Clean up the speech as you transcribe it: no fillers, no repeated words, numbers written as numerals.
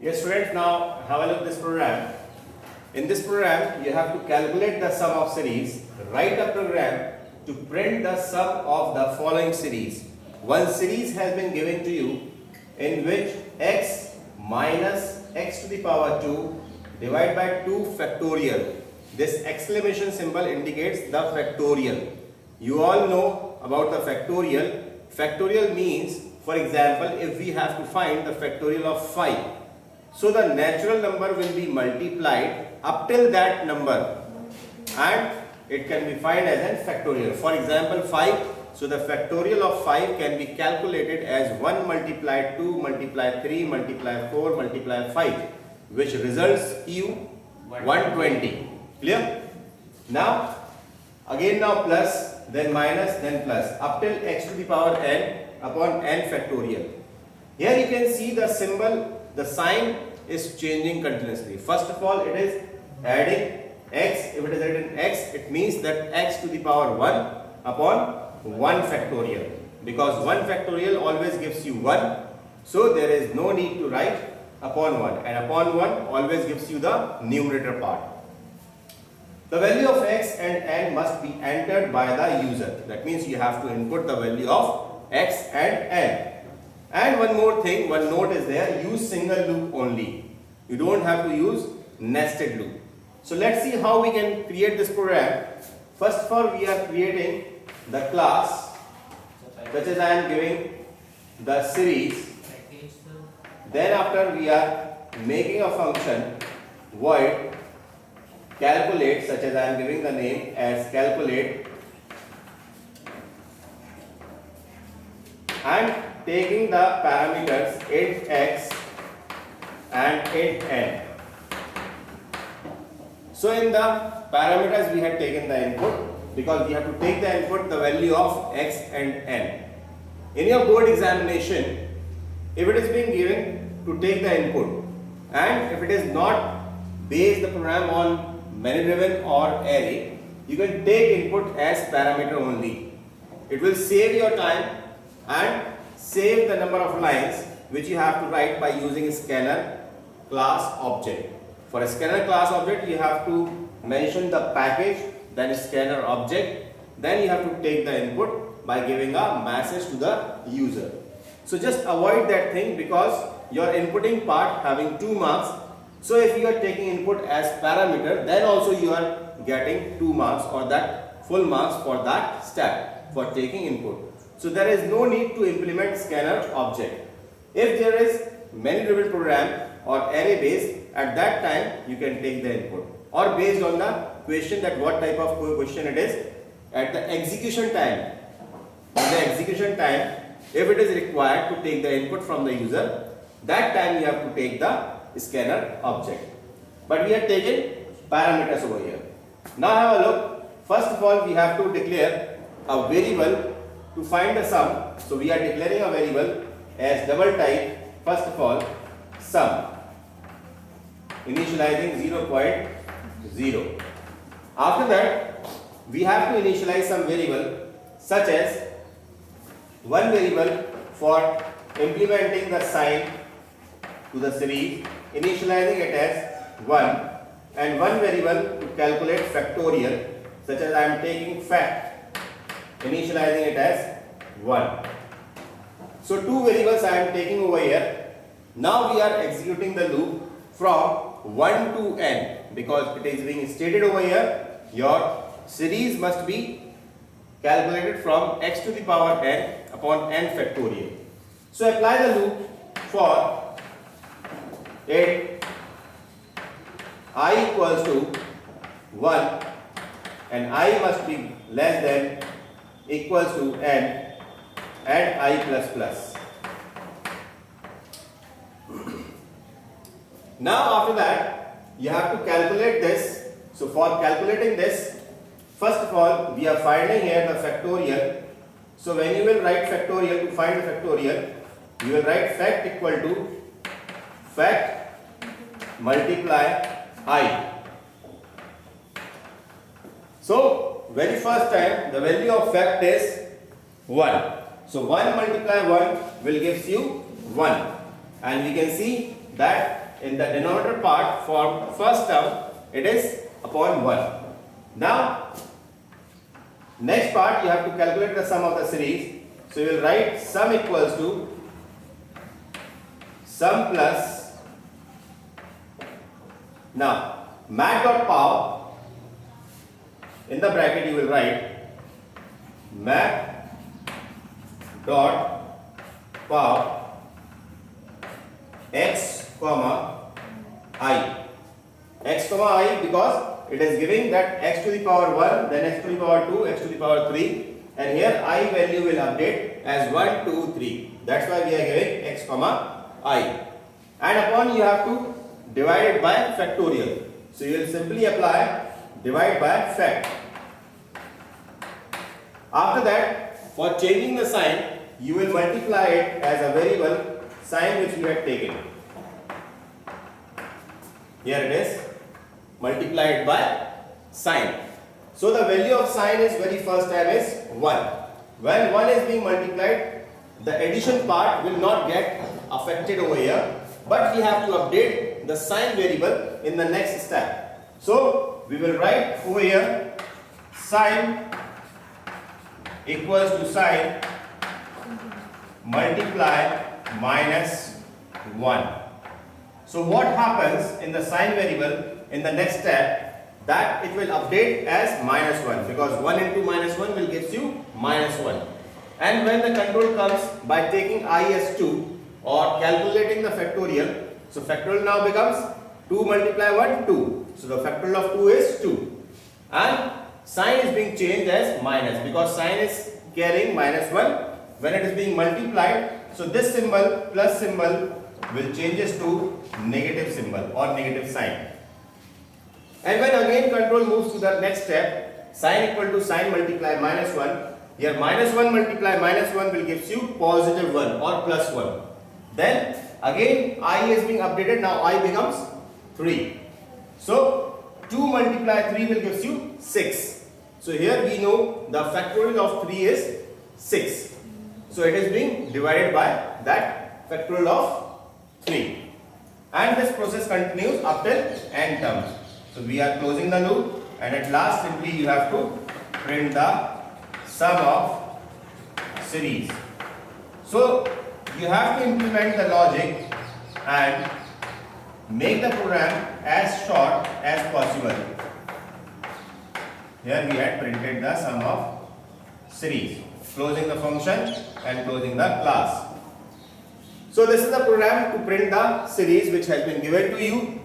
Yes, students, now have a look at this program. In this program, you have to calculate the sum of series, write a program to print the sum of the following series. One series has been given to you in which x minus x to the power 2 divided by 2 factorial. This exclamation symbol indicates the factorial. You all know about the factorial. Factorial means, for example, if we have to find the factorial of 5. So the natural number will be multiplied up till that number and it can be found as a factorial. For example, 5. So the factorial of 5 can be calculated as 1 multiplied 2 multiplied 3 multiplied 4 multiplied 5, which results you 120. Clear? Now, again now plus, then minus, then plus, up till x to the power n upon n factorial. Here you can see the symbol, the sign is changing continuously. First of all, it is adding x. If it is written x, it means that x to the power 1 upon 1 factorial. Because 1 factorial always gives you 1. So there is no need to write upon 1. And upon 1 always gives you the numerator part. The value of x and n must be entered by the user. That means you have to input the value of x and n. And one more thing, one note is there, use single loop only. You don't have to use nested loop. So let's see how we can create this program. First of all, we are creating the class, such as I am giving the series. Then after we are making a function void calculate, such as I am giving the name as calculate, and taking the parameters int x and int n. So in the parameters we had taken the input, because we have to take the input the value of x and n. In your board examination, if it is being given to take the input and if it is not based the program on many driven or array, you can take input as parameter only. It will save your time and save the number of lines which you have to write by using scanner class object. For a scanner class object, you have to mention the package, then scanner object, then you have to take the input by giving a message to the user. So just avoid that thing, because your inputting part having 2 marks. So if you are taking input as parameter, then also you are getting 2 marks or that full marks for that step for taking input. So there is no need to implement scanner object. If there is many driven program or array based, at that time you can take the input, or based on the question that what type of question it is, at the execution time. At the execution time, if it is required to take the input from the user, that time you have to take the scanner object. But we have taken parameters over here. Now have a look. First of all, we have to declare a variable to find the sum. So we are declaring a variable as double type, first of all, sum, initializing 0.0. After that, we have to initialize some variable such as one variable for implementing the sign to the series, initializing it as 1, and one variable to calculate factorial, such as I am taking fact, initializing it as 1. So two variables I am taking over here. Now we are executing the loop from 1 to n, because it is being stated over here, your series must be calculated from x to the power n upon n factorial. So apply the loop for it I equals to 1 and I must be less than equals to n and I plus plus. Now after that, you have to calculate this. So for calculating this, first of all, we are finding here the factorial. So when you will write factorial, to find the factorial, you will write fact equal to fact multiply I. So very first time the value of fact is 1. So 1 multiply 1 will gives you 1, and we can see that in the denominator part for first term, it is upon 1. Now, next part you have to calculate the sum of the series. So you will write sum equals to sum plus, now mat dot power, in the bracket you will write mat dot power x comma I. X comma I because it is giving that x to the power 1, then x to the power 2, x to the power 3, and here I value will update as 1, 2, 3. That's why we are giving x comma I. And upon you have to divide it by factorial. So you will simply apply divide by fact. After that, for changing the sign, you will multiply it as a variable sign which you had taken. Here it is, multiplied by sign. So the value of sign is very first time is 1. When 1 is being multiplied, the addition part will not get affected over here, but we have to update the sign variable in the next step. So we will write over here sign equals to sign multiply minus 1. So what happens in the sign variable in the next step, that it will update as minus 1 because 1 into minus 1 will give you minus 1. And when the control comes by taking I as 2 or calculating the factorial, so factorial now becomes 2 multiply 1, 2. So the factorial of 2 is 2. And sign is being changed as minus because sign is carrying minus 1 when it is being multiplied. So this symbol plus symbol will changes to negative symbol or negative sign. And when again control moves to the next step, sign equal to sign multiply minus 1. Here minus 1 multiply minus 1 will give you positive 1 or plus 1. Then again I is being updated, now I becomes 3. So 2 multiply 3 will give you 6. So here we know the factorial of 3 is 6. So it is being divided by that factorial of 3. And this process continues up till n terms. So we are closing the loop and at last simply you have to print the sum of series. So you have to implement the logic and make the program as short as possible. Here we had printed the sum of series, closing the function and closing the class. So this is the program to print the series which has been given to you.